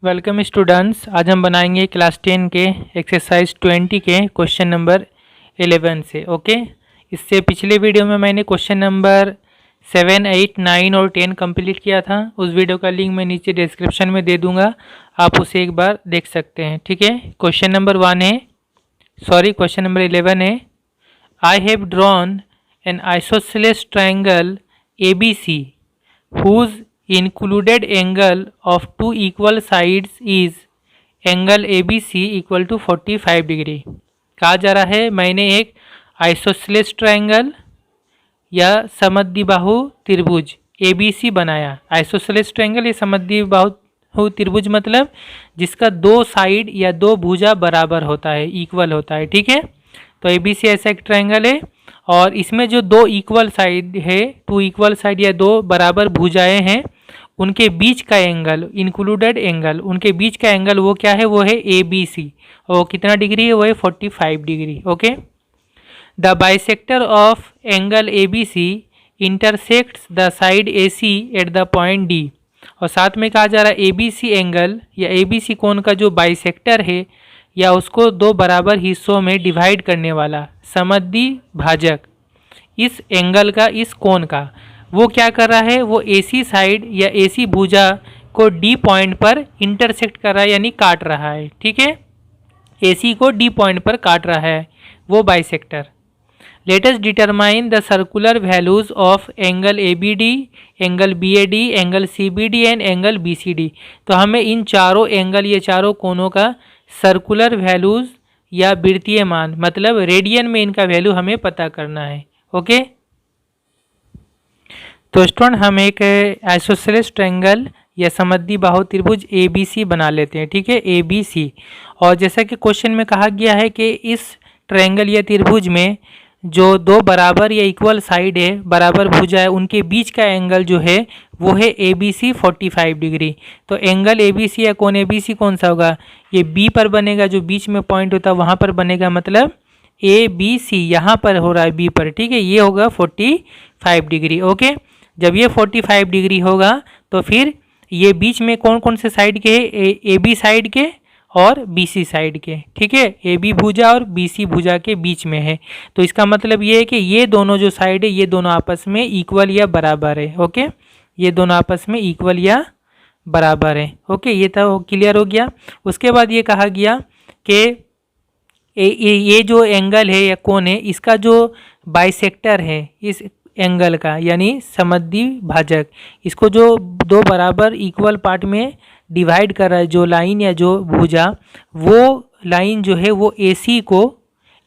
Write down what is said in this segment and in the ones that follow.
Welcome students. आज हम बनाएंगे क्लास 10 के एक्सरसाइज 20 के क्वेश्चन नंबर 11 से। ओके, इससे पिछले वीडियो में मैंने क्वेश्चन नंबर 7, 8, 9 और 10 कंप्लीट किया था। उस वीडियो का लिंक मैं नीचे डिस्क्रिप्शन में दे दूंगा, आप उसे एक बार देख सकते हैं। ठीक है, क्वेश्चन नंबर 11 है। I have drawn N isosceles triangle ABC whose included angle of two equal sides is angle ABC equal to 45 degree. कहा जा रहा है मैंने एक आइसोसेलेस ट्रायंगल या समद्विबाहु त्रिभुज ABC बनाया। आइसोसेलेस ट्रायंगल या समद्विबाहु त्रिभुज मतलब जिसका दो साइड या दो भुजा बराबर होता है, इक्वल होता है। ठीक है, तो ABC ऐसा एक ट्रायंगल है और इसमें जो दो इक्वल साइड है, टू इक्वल साइड या दो बराबर भुजाएं हैं, उनके बीच का एंगल, इंक्लूडेड एंगल, उनके बीच का एंगल वो क्या है, वो है ABC। और कितना डिग्री है, वो है 45 degree. Okay, the bisector of angle ABC intersects the side AC at the point D। और साथ में कहा जा रहा है ABC एंगल या ABC कोण का जो बाइसेक्टर है या उसको दो बराबर हिस्सों में डिवाइड करने वाला समद्विभाजक इस एंगल का, इस कोण का, वो क्या कर रहा है, वो AC साइड या AC भुजा को D पॉइंट पर इंटरसेक्ट कर रहा है, यानी काट रहा है। ठीक है, AC को D पॉइंट पर काट रहा है वो bisector. Late us determine the circular values of angle ABD, angle BAD, angle CBD and angle BCD। तो हमें इन चारों एंगल, ये चारों कोणों का सर्कुलर वैल्यूज या वृत्तीय मान, मतलब रेडियन में इनका वैल्यू हमें पता करना है। ओके, तो स्टूडेंट हम एक आइसोसेलेस ट्रायंगल या समद्विबाहु त्रिभुज ABC बना लेते हैं। ठीक है, ABC। और जैसा कि क्वेश्चन में कहा गया है कि इस ट्रायंगल या त्रिभुज में जो दो बराबर या इक्वल साइड है, बराबर भुजा है, उनके बीच का एंगल जो है वो है ABC 45 डिग्री। तो एंगल ABC या कोण ABC कौन सा होगा, ये B पर बनेगा, जो बीच में पॉइंट होता है वहाँ पर बनेगा, मतलब ABC यहाँ पर हो रहा है B पर। ठीक है, ये होगा 45 डिग्री। ओके, जब ये 45 डिग्री होगा तो फिर ये बीच में कौन कौन से साइड के है, AB साइड के और BC साइड के। ठीक है, AB भुजा और BC भुजा के बीच में है। तो इसका मतलब ये है कि ये दोनों जो साइड है, ये दोनों आपस में इक्वल या बराबर है। ओके, ये दोनों आपस में इक्वल या बराबर है। ओके, ये तो क्लियर हो गया। उसके बाद ये कहा गया कि ये जो एंगल है या कोण है, इसका जो बाइसेक्टर है इस एंगल का, यानी समद्विभाजक, इसको जो दो बराबर इक्वल पार्ट में डिवाइड कर रहा है, जो लाइन या जो भुजा, वो लाइन जो है वो AC को,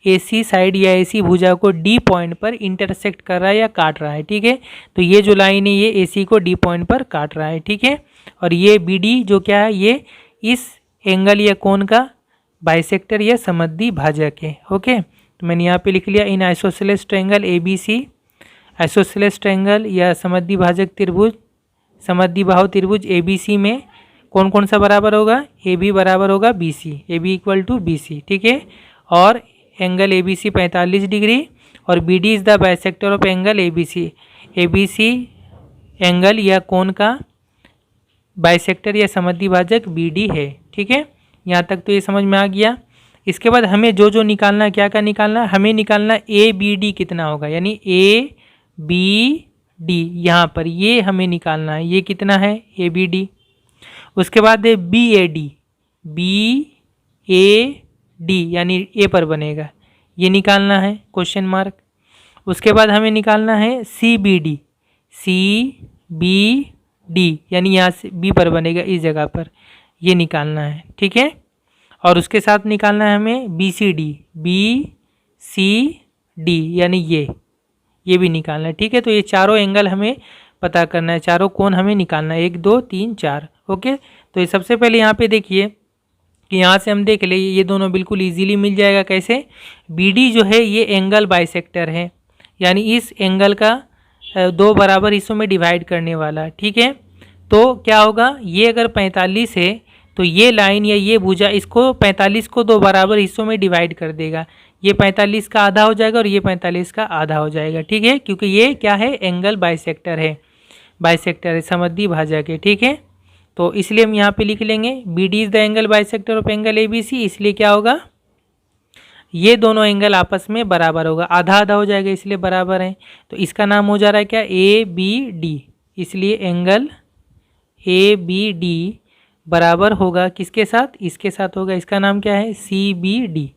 AC साइड या AC भुजा को D पॉइंट पर इंटरसेक्ट कर रहा है या काट रहा है। ठीक है, तो ये जो लाइन है ये AC को D पॉइंट पर काट रहा है। ठीक है, और ये BD जो क्या है, ये इस एंगल या कोण का बाइसेक्टर या समद्विभाजक है। ओके, तो मैंने यहाँ पे लिख लिया, in isosceles triangle ABC, isosceles triangle या समद्विभाजक त्रिभुज, समद्विबाहु त्रिभुज ABC में कौन कौन सा बराबर होगा, AB बराबर होगा BC, AB equal to BC। ठीक है, और एंगल ABC 45 डिग्री और BD is the bisector of angle ABC। ABC angle या कोण का बाइसेक्टर या समद्विभाजक BD है। ठीक है, यहाँ तक तो ये समझ में आ गया। इसके बाद हमें जो जो निकालना है, क्या क्या निकालना है, हमें निकालना ABD कितना होगा, यानी ABD यहाँ पर ये हमें निकालना है, ये कितना है ABD। उसके बाद है BAD, BAD यानी A पर बनेगा, ये निकालना है क्वेश्चन मार्क। उसके बाद हमें निकालना है CBD, CBD यानी यहाँ से B पर बनेगा, इस जगह पर, ये निकालना है। ठीक है, और उसके साथ निकालना है हमें BCD, BCD यानी ये भी निकालना है। ठीक है, तो ये चारों एंगल हमें पता करना है, चारों कोण हमें निकालना है, 1, 2, 3, 4। ओके, तो ये सबसे पहले यहाँ पे देखिए कि यहाँ से हम देख ले, ये दोनों बिल्कुल इजीली मिल जाएगा। कैसे, BD जो है ये एंगल बाइसेक्टर है, यानी इस एंगल का दो बराबर हिस्सों में डिवाइड करने वाला। ठीक है, तो क्या होगा, ये अगर 45 है तो ये लाइन या ये भुजा इसको 45 को दो बराबर हिस्सों में डिवाइड कर देगा, ये 45 का आधा हो जाएगा और ये 45 का आधा हो जाएगा। ठीक है, क्योंकि ये क्या है, एंगल बाइसेक्टर है, समद्विभाजक है। ठीक है, तो इसलिए हम यहाँ पे लिख लेंगे B D is the angle bisector of angle A B C, इसलिए क्या होगा, ये दोनों एंगल आपस में बराबर होगा, आधा आधा हो जाएगा इसलिए बराबर है। तो इसका नाम हो जा रहा है क्या, ए बी डी, इसलिए एंगल ए बी डी बराबर होगा किसके साथ, इसके साथ होगा, इसका नाम क्या है, C B D,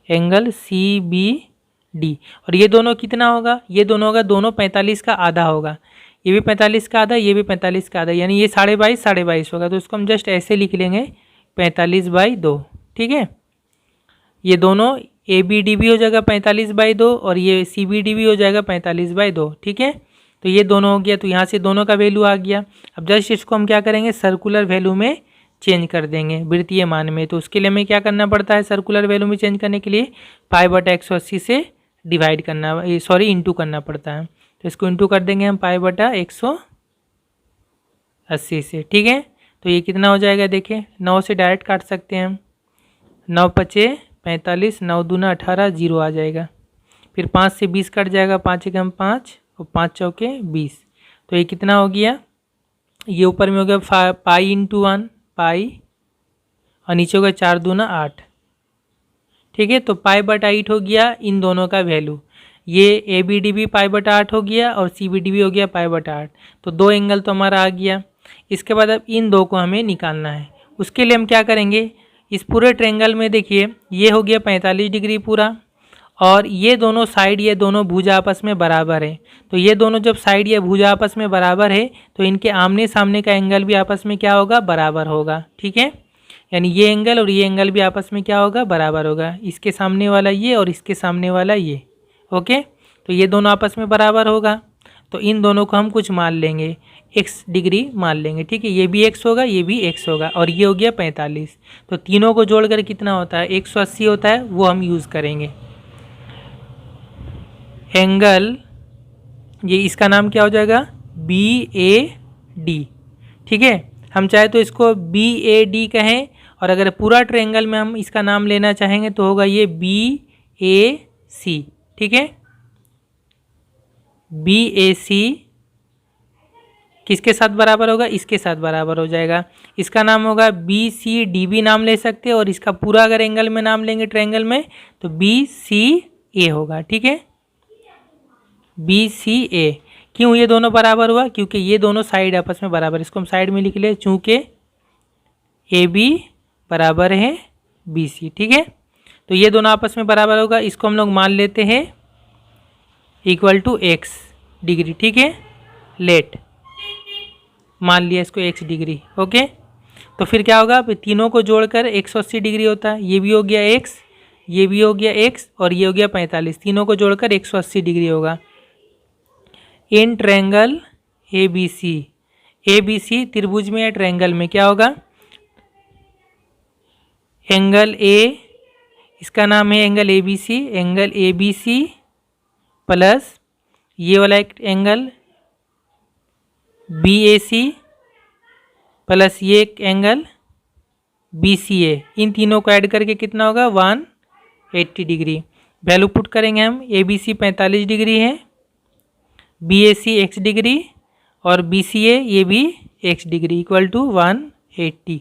angle C B D. और ये दोनों कितना होगा, ये दोनों होगा, दोनों 45 का आधा होगा, ये भी 45 का आधा, ये भी 45 का आधा, यानी ये 22.5 होगा। तो इसको हम जस्ट ऐसे लिख लेंगे 45/2, ठीक है। ये दोनों ए बी डी भी हो जाएगा 45/2 और ये सी बी डी भी हो जाएगा 45/2, ठीक है। तो ये दोनों हो गया, तो यहाँ से दोनों का वैल्यू आ गया। अब जस्ट इसको हम क्या करेंगे, सर्कुलर वैल्यू में चेंज कर देंगे वृत्तीय मान में। तो उसके लिए हमें क्या करना पड़ता है, सर्कुलर वैल्यू में चेंज करने के लिए π/180 से डिवाइड करना, सॉरी इंटू करना पड़ता है। तो इसको इंटू कर देंगे हम π/180 से, ठीक है। तो ये कितना हो जाएगा, देखिए 9 से डायरेक्ट काट सकते हैं हम, 9 × 5 = 45, 9 × 2 = 18, 0 आ जाएगा। फिर 5 से 20 कट जाएगा, 5 × 1 = 5 और 5 × 4 = 20। तो ये कितना हो गया, ये ऊपर में हो गया π/1 पाई और नीचे हो गया 4 × 2 = 8, ठीक है। तो π/8 हो गया इन दोनों का वैल्यू, ये ए बी डी भी π/8 हो गया और सी बी डी भी हो गया π/8। तो दो एंगल तो हमारा आ गया। इसके बाद अब इन दो को हमें निकालना है। उसके लिए हम क्या करेंगे, इस पूरे ट्रायंगल में देखिए ये हो गया 45 डिग्री पूरा, और ये दोनों साइड, ये दोनों भुजा आपस में बराबर है। तो ये दोनों जब साइड या भुजा आपस में बराबर है तो इनके आमने सामने का एंगल भी आपस में क्या होगा, बराबर होगा, ठीक है। यानी ये एंगल और ये एंगल भी आपस में क्या होगा, बराबर होगा, इसके सामने वाला ये और इसके सामने वाला ये, ओके। तो ये दोनों आपस में बराबर होगा। तो इन दोनों को हम कुछ मान लेंगे, x डिग्री मान लेंगे, ठीक है। ये भी x होगा, ये भी x होगा, और ये हो गया 45। तो तीनों को जोड़कर कितना होता है, 180 होता है, वो हम यूज़ करेंगे। एंगल, ये इसका नाम क्या हो जाएगा, BAD, ठीक है। हम चाहे तो इसको BAD कहें, और अगर पूरा ट्रायंगल में हम इसका नाम लेना चाहेंगे तो होगा ये BAC, ठीक है। BAC किसके साथ बराबर होगा, इसके साथ बराबर हो जाएगा। इसका नाम होगा BCD भी नाम ले सकते हैं, और इसका पूरा अगर एंगल में नाम लेंगे ट्रायंगल में तो BCA होगा, ठीक है। BCA, क्यों ये दोनों बराबर हुआ, क्योंकि ये दोनों साइड आपस में बराबर, इसको हम साइड में लिख ले, चूँकि AB बराबर है BC, ठीक है। तो ये दोनों आपस में बराबर होगा, इसको हम लोग मान लेते हैं = x डिग्री, ठीक है। लेट मान लिया इसको x डिग्री, ओके। तो फिर क्या होगा, तीनों को जोड़कर 180 डिग्री होता है, ये भी हो गया x, ये भी हो गया x और ये हो गया 45, तीनों को जोड़कर 180 डिग्री होगा। इन ट्रायंगल ABC त्रिभुज में या ट्रायंगल में क्या होगा, एंगल A, इसका नाम है angle ABC, angle ABC plus ये वाला एक एंगल BAC प्लस ये एक एंगल BCA, इन तीनों को ऐड करके कितना होगा, 180 डिग्री। वैल्यू पुट करेंगे हम, ABC 45 डिग्री है, BAC x डिग्री और BCA ये भी x डिग्री, = 180।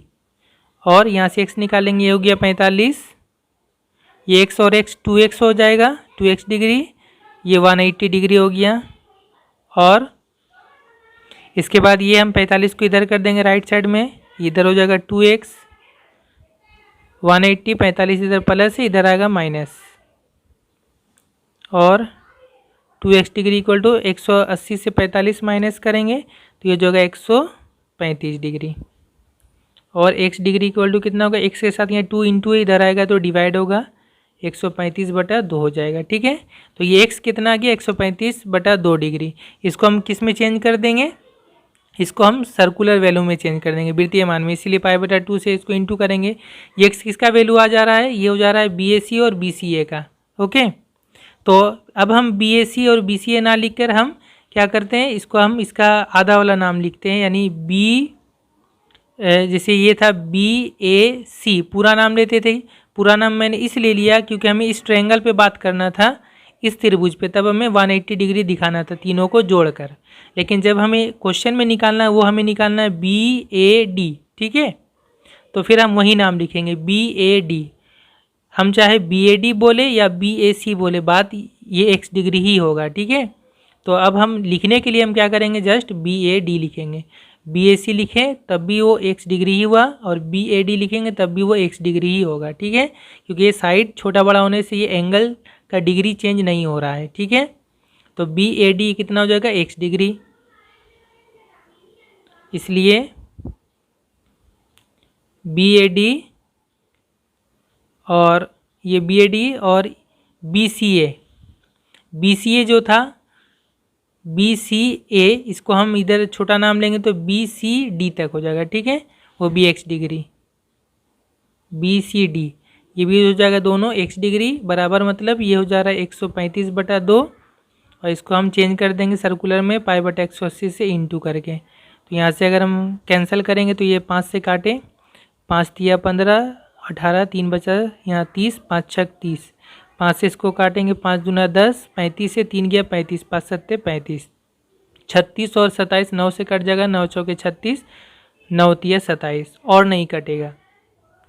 और यहाँ से x निकालेंगे, ये हो गया 45, ये x और x 2x हो जाएगा, 2x डिग्री, ये 180 डिग्री हो गया। और इसके बाद ये हम 45 को इधर कर देंगे राइट साइड में, इधर हो जाएगा 2x, 180, 45 इधर प्लस है, इधर आएगा माइनस, और 2x डिग्री = 180 से 45 माइनस करेंगे तो ये जो होगा 135 डिग्री। और x डिग्री = कितना होगा, x के साथ यहाँ 2 × इधर आएगा तो डिवाइड होगा, 135/2 हो जाएगा, ठीक है। तो ये x कितना आ गया, 135/2 डिग्री। इसको हम किस में चेंज कर देंगे, इसको हम सर्कुलर वैल्यू में चेंज कर देंगे, वृत्तीय मान में, इसीलिए π/2 से इसको इंटू करेंगे। ये x किसका वैल्यू आ जा रहा है, ये हो जा रहा है BAC और BCA का, ओके। तो अब हम BAC और BCA ना लिखकर हम क्या करते हैं, इसको हम इसका आधा वाला नाम लिखते हैं, यानी जैसे ये था BAC, पूरा नाम लेते थे। पूरा नाम मैंने इसलिए लिया क्योंकि हमें इस ट्रायंगल पे बात करना था, इस त्रिभुज पे, तब हमें 180 डिग्री दिखाना था तीनों को जोड़कर। लेकिन जब हमें क्वेश्चन में निकालना है वो हमें निकालना है BAD, ठीक है। तो फिर हम वही नाम लिखेंगे BAD। हम चाहे BAD बोले या BAC बोले, बात ये x डिग्री ही होगा, ठीक है। तो अब हम लिखने के लिए हम क्या करेंगे, जस्ट BAD लिखेंगे। BAC लिखें तब भी वो x डिग्री ही हुआ, और BAD लिखेंगे तब भी वो x डिग्री ही होगा, ठीक है। क्योंकि ये साइड छोटा बड़ा होने से ये एंगल का डिग्री चेंज नहीं हो रहा है, ठीक है। तो BAD कितना हो जाएगा, x डिग्री। इसलिए BAD और ये BAD और BCA जो था BCA, इसको हम इधर छोटा नाम लेंगे तो BCD तक हो जाएगा, ठीक है। वो भी x डिग्री, BCD ये भी हो जाएगा दोनों x डिग्री बराबर, मतलब ये हो जा रहा है 135/2, और इसको हम चेंज कर देंगे सर्कुलर में π/180 से इंटू करके। तो यहाँ से अगर हम कैंसिल करेंगे तो ये 5 से काटे, 5 तिया 15, 18, 3 बचा यहाँ 30, 5 छक 30, 5 से इसको काटेंगे, 5 दूना 10, 35 से 3 गया 35, 5 सत्ते 35, 36 और 27 9 से कट जाएगा, 9 चौके 36, 9 तिया 27 और नहीं कटेगा।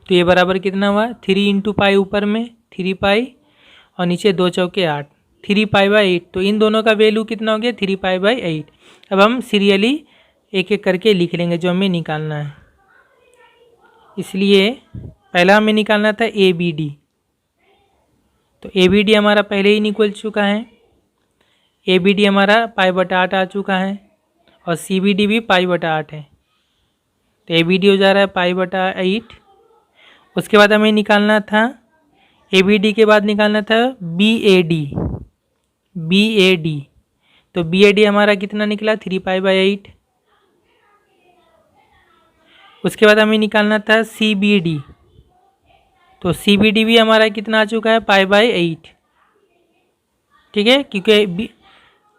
तो ये बराबर कितना हुआ, 3 इंटू पाई, ऊपर में 3 पाई और नीचे 2 चौके 8, 3 पाई/8। तो इन दोनों का वैल्यू कितना हो गया, 3 पाई/8। अब हम सीरियली एक एक करके लिख लेंगे जो हमें निकालना है। इसलिए पहला हमें निकालना था ABD, तो ABD हमारा पहले ही निकल चुका है। ABD हमारा π/8 आ चुका है, और CBD भी π/8 है। तो ABD हो जा रहा है π/8। उसके बाद हमें निकालना था, ABD के बाद निकालना था BAD। तो BAD हमारा कितना निकला, 3 पाई/8। उसके बाद हमें निकालना था CBD, तो CBD भी हमारा कितना आ चुका है, π/8, ठीक है। क्योंकि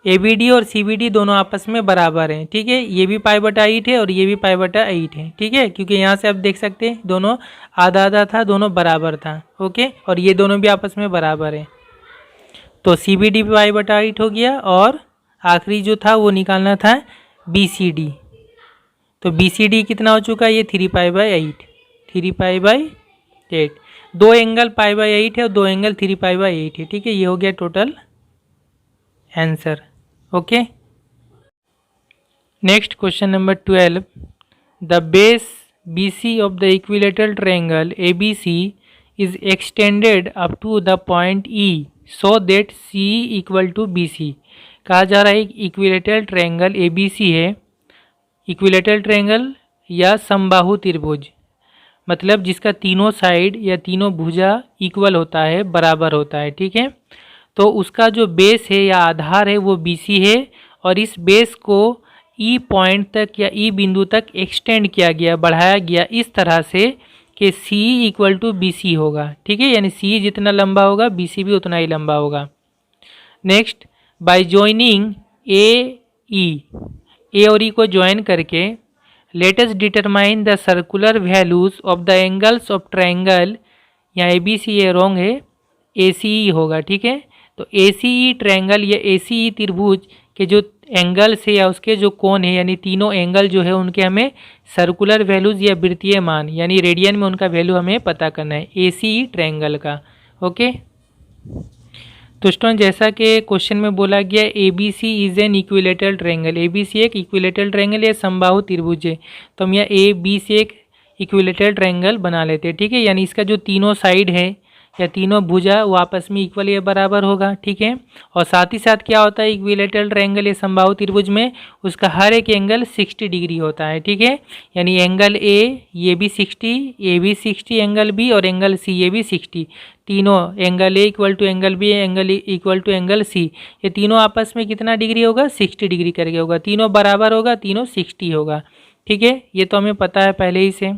ABD और CBD दोनों आपस में बराबर हैं, ठीक है। ये भी π/8 है और ये भी π/8 है, ठीक है। क्योंकि यहाँ से आप देख सकते हैं दोनों आधा आधा था, दोनों बराबर था, ओके। और ये दोनों भी आपस में बराबर है, तो CBD भी π/8 हो गया। और आखिरी जो था वो निकालना था BCD, तो BCD कितना हो चुका है, ये 3 पाई/8, 3 पाई/8। दो एंगल π/8 है और दो एंगल 3 पाई/8 है, ठीक है। ये हो गया total answer, okay. Next question number 12, the base BC of the equilateral triangle ABC is extended up to the point E so that CE equal to BC। कहा जा रहा है इक्विलेटरल ट्रायंगल ABC है, इक्विलेटरल ट्रायंगल या समबाहु त्रिभुज, मतलब जिसका तीनों साइड या तीनों भुजा इक्वल होता है, बराबर होता है, ठीक है। तो उसका जो बेस है या आधार है वो BC है, और इस बेस को E पॉइंट तक या E बिंदु तक एक्सटेंड किया गया, बढ़ाया गया इस तरह से कि CE इक्वल टू BC होगा, ठीक है। यानी CE जितना लंबा होगा BC भी उतना ही लंबा होगा। नेक्स्ट, बाय जॉइनिंग A और E को ज्वाइन करके late us determine the circular values of the angles of triangle, यहाँ ABC ये रॉन्ग है, ACE होगा, ठीक है। तो ACE ट्रायंगल या ACE त्रिभुज के जो एंगल्स है या उसके जो कोण है, यानी तीनों एंगल जो है उनके हमें सर्कुलर वैल्यूज या वृत्तीय मान यानी रेडियन में उनका वैल्यू हमें पता करना है ACE ट्रायंगल का, ओके। तो स्टूडेंट जैसा कि क्वेश्चन में बोला गया ABC is an equilateral triangle, ABC एक इक्विलेटरल ट्रायंगल या समबाहु त्रिभुज है, तो हम यहाँ AB से एक इक्विलेटरल ट्रायंगल बना लेते हैं, ठीक है। यानी इसका जो तीनों साइड है या तीनों भुजा वो आपस में इक्वल या बराबर होगा, ठीक है। और साथ ही साथ क्या होता है इक्विलेटरल ट्रायंगल या समबाहु त्रिभुज में उसका हर एक एंगल 60 डिग्री होता है, ठीक है। यानी एंगल A ये भी 60, ये भी 60 एंगल B और एंगल C ये भी 60, तीनों angle A equal to angle B, angle equal to angle C, ये तीनों आपस में कितना डिग्री होगा, 60 डिग्री करके होगा, तीनों बराबर होगा, तीनों 60 होगा, ठीक है। ये तो हमें पता है पहले ही से।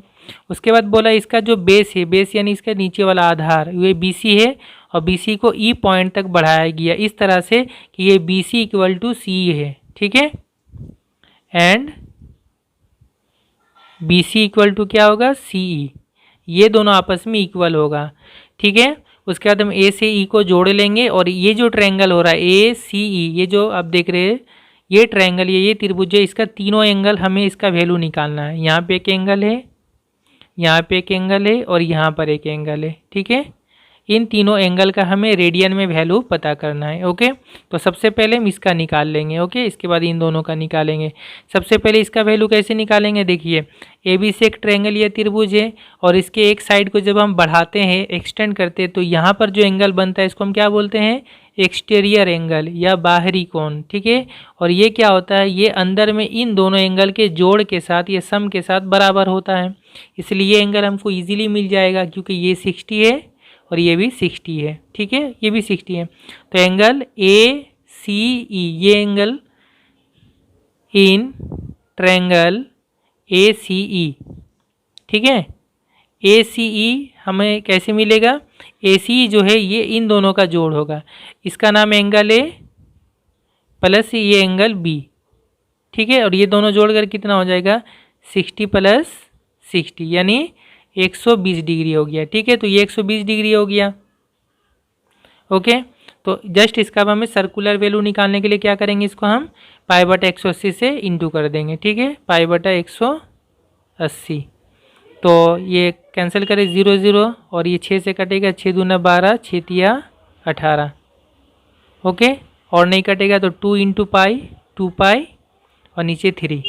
उसके बाद बोला इसका जो बेस है, बेस यानी इसका नीचे वाला आधार, ये BC है और BC को E पॉइंट तक बढ़ाया गया इस तरह से कि ये BC इक्वल टू CE है, ठीक है। एंड BC इक्वल टू क्या होगा, CE, ये दोनों आपस में इक्वल होगा, ठीक है। उसके बाद हम ए से ई को जोड़ लेंगे और ये जो ट्रायंगल हो रहा है ए सी ई, ये जो आप देख रहे हैं ये ट्रायंगल, ये त्रिभुज है, इसका तीनों एंगल हमें इसका वैल्यू निकालना है। यहाँ पे एक एंगल है, यहाँ पे एक एंगल है और यहाँ पर एक एंगल है। ठीक है, इन तीनों एंगल का हमें रेडियन में वैल्यू पता करना है। ओके, तो सबसे पहले हम इसका निकाल लेंगे। ओके, इसके बाद इन दोनों का निकालेंगे। सबसे पहले इसका वैल्यू कैसे निकालेंगे, देखिए ए बी सी एक ट्रायंगल या त्रिभुज है और इसके एक साइड को जब हम बढ़ाते हैं, एक्सटेंड करते हैं, तो यहाँ पर जो एंगल बनता है इसको हम क्या बोलते हैं, एक्सटीरियर एंगल या बाहरी कोण। ठीक है, और ये क्या होता है, ये अंदर में इन दोनों एंगल के जोड़ के साथ, ये सम के साथ बराबर होता है, इसलिए ये एंगल हमको ईजिली मिल जाएगा क्योंकि ये 60 है और ये भी 60 है। ठीक है, ये भी 60 है। तो एंगल ए सी ई, ये एंगल इन ट्रायंगल ए सी ई, ठीक है, ए सी ई हमें कैसे मिलेगा, ए सी जो है ये इन दोनों का जोड़ होगा, इसका नाम एंगल ए प्लस ये एंगल बी। ठीक है, और ये दोनों जोड़कर कितना हो जाएगा, 60 प्लस 60 यानी 120 डिग्री हो गया। ठीक है, तो ये 120 डिग्री हो गया। ओके, तो जस्ट इसका अब हमें सर्कुलर वैल्यू निकालने के लिए क्या करेंगे, इसको हम पाई बटा 180 से इंटू कर देंगे। ठीक है, पाई बटा 180, तो ये कैंसिल करें 0 0 और ये 6 से कटेगा, 6 दूना 12, 6 तिया 18। ओके, और नहीं कटेगा तो 2 इंटू पाई, 2 पाई और नीचे 3।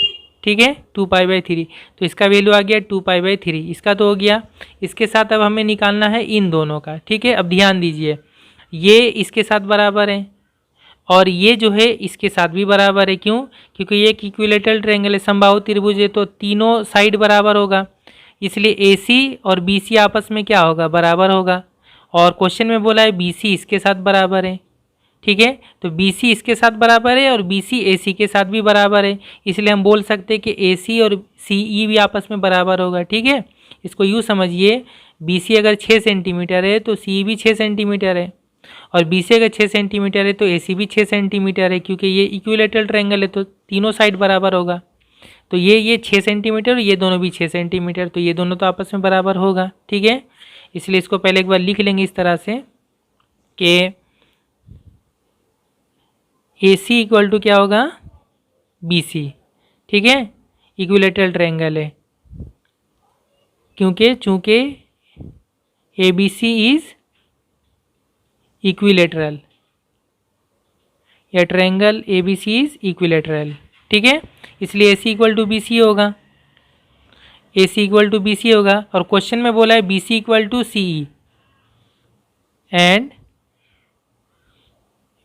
ठीक है, 2 पाई बाई 3, तो इसका वैल्यू आ गया 2 पाई बाई 3, इसका तो हो गया। इसके साथ अब हमें निकालना है इन दोनों का। ठीक है, अब ध्यान दीजिए, ये इसके साथ बराबर है और ये जो है इसके साथ भी बराबर है। क्यों, क्योंकि ये एक इक्विलेटरल ट्रायंगल है, समबाहु त्रिभुज है, तो तीनों साइड बराबर होगा, इसलिए ए सी और बी सी आपस में क्या होगा, बराबर होगा। और क्वेश्चन में बोला है बी सी इसके साथ बराबर है। ठीक है, तो बी सी इसके साथ बराबर है और बी सी ए सी के साथ भी बराबर है, इसलिए हम बोल सकते हैं कि ए सी और सी ई भी आपस में बराबर होगा। ठीक है, इसको यूँ समझिए, बी सी अगर 6 सेंटीमीटर है तो सी भी 6 सेंटीमीटर है, और बी सी अगर 6 सेंटीमीटर है तो ए सी भी 6 सेंटीमीटर है, क्योंकि ये इक्विलेटरल ट्रायंगल है तो तीनों साइड बराबर होगा। तो ये 6 सेंटीमीटर और ये दोनों भी 6 सेंटीमीटर, तो ये दोनों तो आपस में बराबर होगा। ठीक है, इसलिए इसको पहले एक बार लिख लेंगे इस तरह से कि ए सी इक्वल टू क्या होगा, बी सी। ठीक है, इक्विलेटरल ट्रायंगल है, चूँकि A B C is equilateral, या triangle A B C is equilateral. ठीक है, इसलिए A C equal to B C होगा, A C equal to B C होगा। और क्वेश्चन में बोला है B C equal to C E and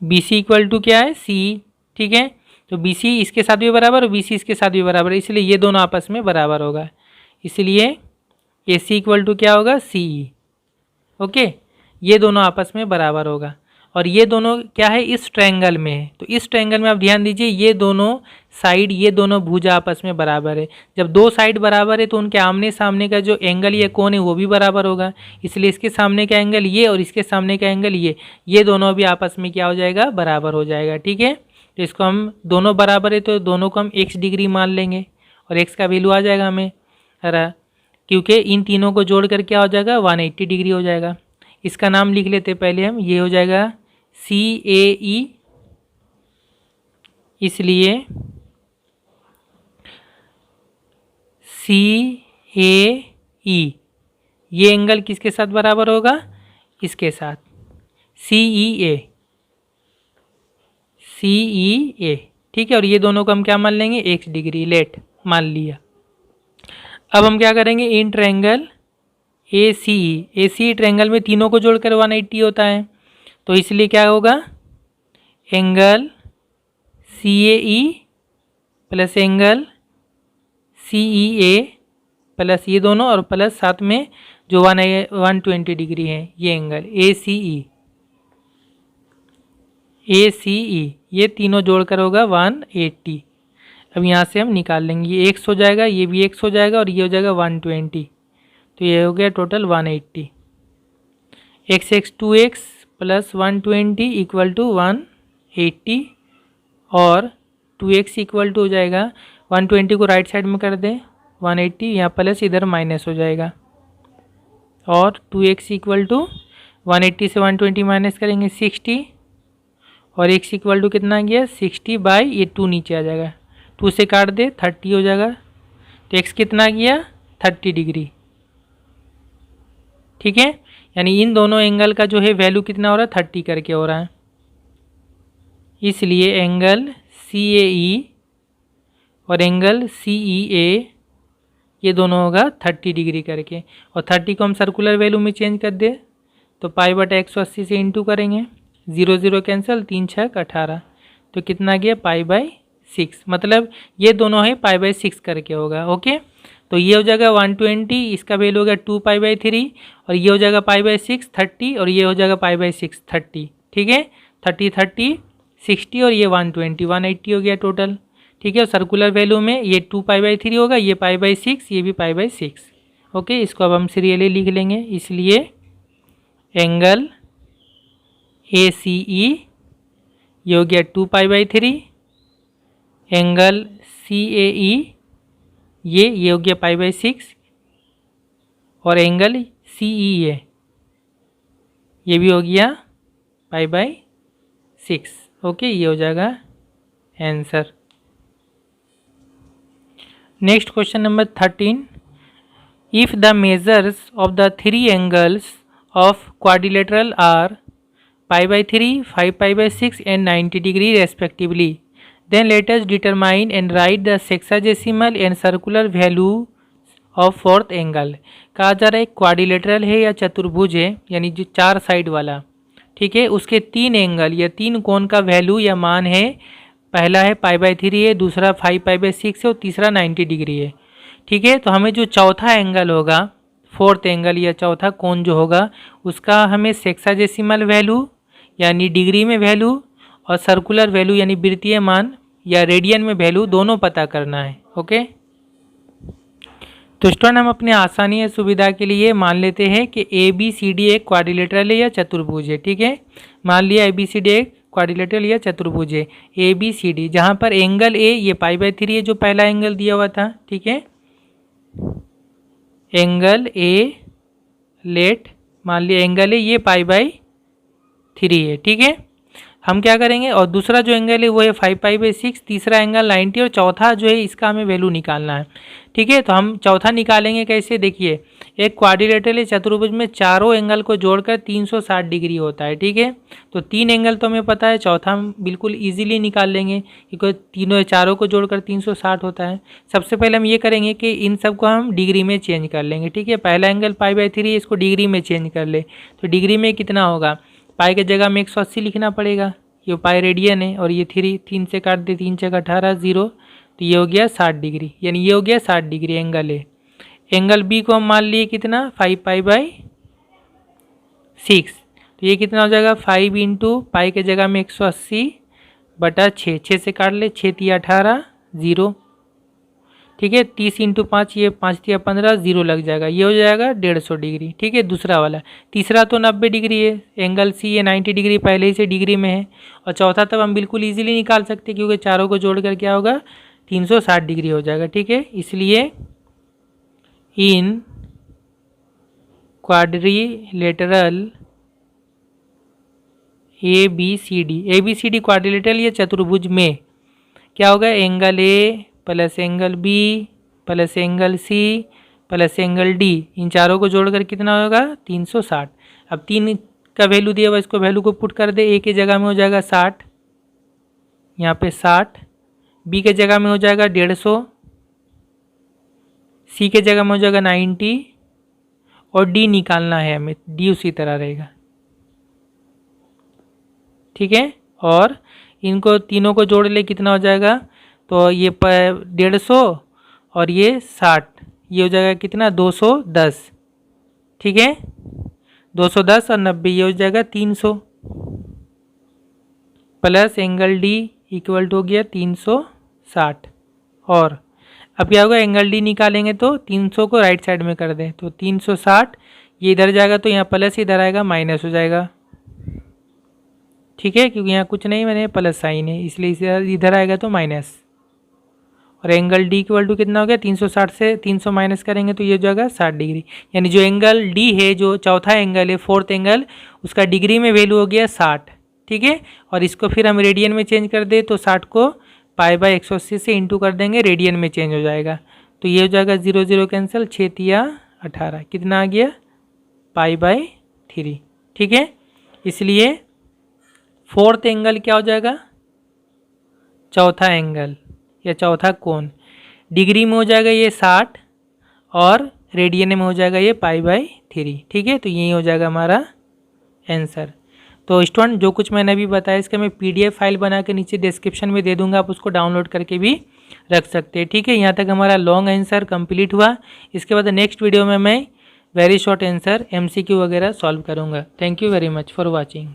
B C equal to क्या है, सी ई। ठीक है, तो बी सी इसके साथ भी बराबर और बी सी इसके साथ भी बराबर है, इसलिए ये दोनों आपस में बराबर होगा, इसलिए ए सी इक्वल टू क्या होगा, सी ई। ओके, ये दोनों आपस में बराबर होगा और ये दोनों क्या है, इस ट्रायंगल में है। तो इस ट्रायंगल में आप ध्यान दीजिए, ये दोनों साइड, ये दोनों भुजा आपस में बराबर है। जब दो साइड बराबर है तो उनके आमने सामने का जो एंगल या कोण है वो भी बराबर होगा, इसलिए इसके सामने का एंगल ये और इसके सामने का एंगल ये दोनों भी आपस में क्या हो जाएगा, बराबर हो जाएगा। ठीक है, तो इसको हम दोनों बराबर है तो दोनों को हम x डिग्री मान लेंगे और x का वैल्यू आ जाएगा हमें, क्योंकि इन तीनों को जोड़ कर क्या हो जाएगा, 180 डिग्री हो जाएगा। इसका नाम लिख लेते पहले हम, ये हो जाएगा सी ए ई, इसलिए सी ए ई ये एंगल किसके साथ बराबर होगा, इसके साथ, सी ई ए, सी ई ए। ठीक है, और ये दोनों को हम क्या मान लेंगे, x डिग्री, लेट मान लिया। अब हम क्या करेंगे, in triangle A C triangle में तीनों को जोड़कर 180 होता है, तो इसलिए क्या होगा, एंगल सी ए ई प्लस एंगल सी ई ए प्लस ये दोनों और प्लस साथ में जो 120 डिग्री है ये एंगल ए सी ई, ये तीनों जोड़कर होगा 180। अब यहाँ से हम निकाल लेंगे, ये x हो जाएगा, ये भी x हो जाएगा और ये हो जाएगा 120, तो ये हो गया total 180। x 2x plus 120 equal to 180 और 2x इक्वल टू हो जाएगा 120 को राइट साइड में कर दें 180, यहाँ प्लस इधर माइनस हो जाएगा और 2x इक्वल टू 180 से 120 माइनस करेंगे 60 और x इक्वल टू कितना आ गया 60 बाई ये 2 नीचे आ जाएगा, 2 से काट दे 30 हो जाएगा। तो x कितना आ गया 30 डिग्री। ठीक है, यानी इन दोनों एंगल का जो है वैल्यू कितना हो रहा है 30 करके हो रहा है। इसलिए एंगल CAE और एंगल CEA ये दोनों होगा 30 डिग्री करके, और 30 को हम सर्कुलर वैल्यू में चेंज कर दे तो पाई बटा 180 से इंटू करेंगे, 0 0 कैंसिल, 3 6 18, तो कितना गया पाई बाई 6, मतलब ये दोनों है पाई बाई 6 करके होगा। ओके, तो ये हो जाएगा 120, इसका वैल्यू होगा 2 पाई बाई 3, और ये हो जाएगा पाई बाई 6 30, और ये हो जाएगा पाई बाई 6 30। ठीक है, 30 30 60 और ये 120 180 हो गया टोटल। ठीक है, और सर्कुलर वैल्यू में ये 2 पाई बाई 3 होगा, ये पाई बाई 6, ये भी पाई बाई 6। ओके, इसको अब हम सीरियली लिख लेंगे। इसलिए एंगल ACE ये हो गया 2 पाई बाई 3, एंगल CAE ये हो गया पाई बाई 6, और एंगल CEA ये भी हो गया पाई बाई 6। ओके, ये हो जाएगा answer. Next question number 13, if the measures of the 3 angles of quadrilateral are pi by 3, 5 pi by 6 and 90 degree respectively, then let us determine and write the sexagesimal and circular value of fourth angle. कहा जा रहा है quadrilateral है या चतुर्भुज है, यानी जो 4 साइड वाला, ठीक है, उसके 3 एंगल या 3 कोण का वैल्यू या मान है। पहला है पाई बाई 3 है, दूसरा 5 पाई बाई 6 है, और तीसरा 90 डिग्री है। ठीक है, तो हमें जो चौथा एंगल होगा, फोर्थ एंगल या चौथा कोण जो होगा, उसका हमें सेक्साडेसिमल वैल्यू यानी डिग्री में वैल्यू और सर्कुलर वैल्यू यानी वृत्तीय मान या रेडियन में वैल्यू दोनों पता करना है। ओके, तो स्टूडेंट हम अपने आसानी या सुविधा के लिए मान लेते हैं कि ABCD एक क्वाड्रिलेटरल है या चतुर्भुज है। ठीक है, मान लिया ABCD एक क्वाड्रिलेटरल या चतुर्भुज है ABCD, जहाँ पर एंगल A ये पाई बाई 3 है जो पहला एंगल दिया हुआ था। ठीक है, एंगल A लेट मान लिया एंगल A ये पाई बाई 3 है। ठीक है, हम क्या करेंगे, और दूसरा जो एंगल है वो है 5 पाई बाई 6, तीसरा एंगल 90, और चौथा जो है इसका हमें वैल्यू निकालना है। ठीक है, तो हम चौथा निकालेंगे कैसे, देखिए एक क्वाड्रिलेटरल चतुर्भुज में चारों एंगल को जोड़कर 360 डिग्री होता है। ठीक है, तो 3 एंगल तो हमें पता है, चौथा हम बिल्कुल ईजिली निकाल लेंगे क्योंकि तीनों चारों को जोड़कर 360 होता है। सबसे पहले हम ये करेंगे कि इन सब को हम डिग्री में चेंज कर लेंगे। ठीक है, पहला एंगल पाई बाई 3 इसको डिग्री में चेंज कर ले, तो डिग्री में कितना होगा, पाई की जगह में 180 लिखना पड़ेगा, ये पाई रेडियन है, और ये 3 से काट दे, 3 6 18 0, तो ये हो गया 60 डिग्री, यानी ये हो गया 60 डिग्री एंगल है। एंगल B को हम मान लिए कितना 5 पाई बाई 6, तो ये कितना हो जाएगा 5 इंटू पाई के जगह में 180 बटा 6, 6 से काट ले, 6 3 18 0। ठीक है, 30 इंटू 5 ये 5 3 15 0 लग जाएगा, ये हो जाएगा 150 डिग्री। ठीक है, दूसरा वाला, तीसरा तो 90 डिग्री है, एंगल C ये 90 डिग्री पहले ही से डिग्री में है, और चौथा तब हम बिल्कुल इजीली निकाल सकते हैं क्योंकि चारों को जोड़कर क्या होगा 360 डिग्री हो जाएगा। ठीक है, इसलिए इन क्वाड्रिलेटरल ABCD क्वाड्रिलेटरल या चतुर्भुज में क्या होगा, angle A plus angle B plus angle C plus angle D, इन चारों को जोड़कर कितना होगा 360। अब 3 का वैल्यू दिया हुआ, इसको वैल्यू को पुट कर दे, A के जगह में हो जाएगा 60, यहाँ पे 60, B के जगह में हो जाएगा 150, C के जगह में हो जाएगा 90, और D निकालना है हमें, D उसी तरह रहेगा। ठीक है, और इनको तीनों को जोड़ ले, कितना हो जाएगा, तो ये 150 और ये 60, ये हो जाएगा कितना 210। ठीक है, 210 और 90 ये हो जाएगा 300, plus angle D equal to हो गया 360। और अब क्या होगा, एंगल D निकालेंगे तो 300 को राइट साइड में कर दें, तो 360 ये इधर जाएगा तो यहाँ प्लस इधर आएगा माइनस हो जाएगा। ठीक है, क्योंकि यहाँ कुछ नहीं मैंने प्लस साइन है, इसलिए इधर आएगा तो माइनस। और एंगल डी इक्वल टू कितना हो गया 360 से 300 माइनस करेंगे तो ये हो जाएगा 60 डिग्री। यानी जो एंगल डी है, जो चौथा एंगल है, फोर्थ एंगल, उसका डिग्री में वैल्यू हो गया 60। ठीक है, और इसको फिर हम रेडियन में चेंज कर दे तो 60 को पाई बाय 180 से इंटू कर देंगे, रेडियन में चेंज हो जाएगा। तो ये हो जाएगा 0 0 कैंसिल, 6 तिया 18, कितना आ गया पाई बाय 3। ठीक है, इसलिए फोर्थ एंगल क्या हो जाएगा, चौथा एंगल या चौथा कोण, डिग्री में हो जाएगा ये 60 और रेडियन में हो जाएगा ये पाई बाय 3। ठीक है, तो यही हो जाएगा हमारा आंसर। तो स्टूडेंट जो कुछ मैंने अभी बताया इसका मैं PDF फाइल बना के नीचे डिस्क्रिप्शन में दे दूंगा, आप उसको डाउनलोड करके भी रख सकते हैं। ठीक है, यहाँ तक हमारा लॉन्ग आंसर कंप्लीट हुआ। इसके बाद नेक्स्ट वीडियो में मैं वेरी शॉर्ट आंसर MCQ वगैरह सॉल्व करूँगा। Thank you very much for watching.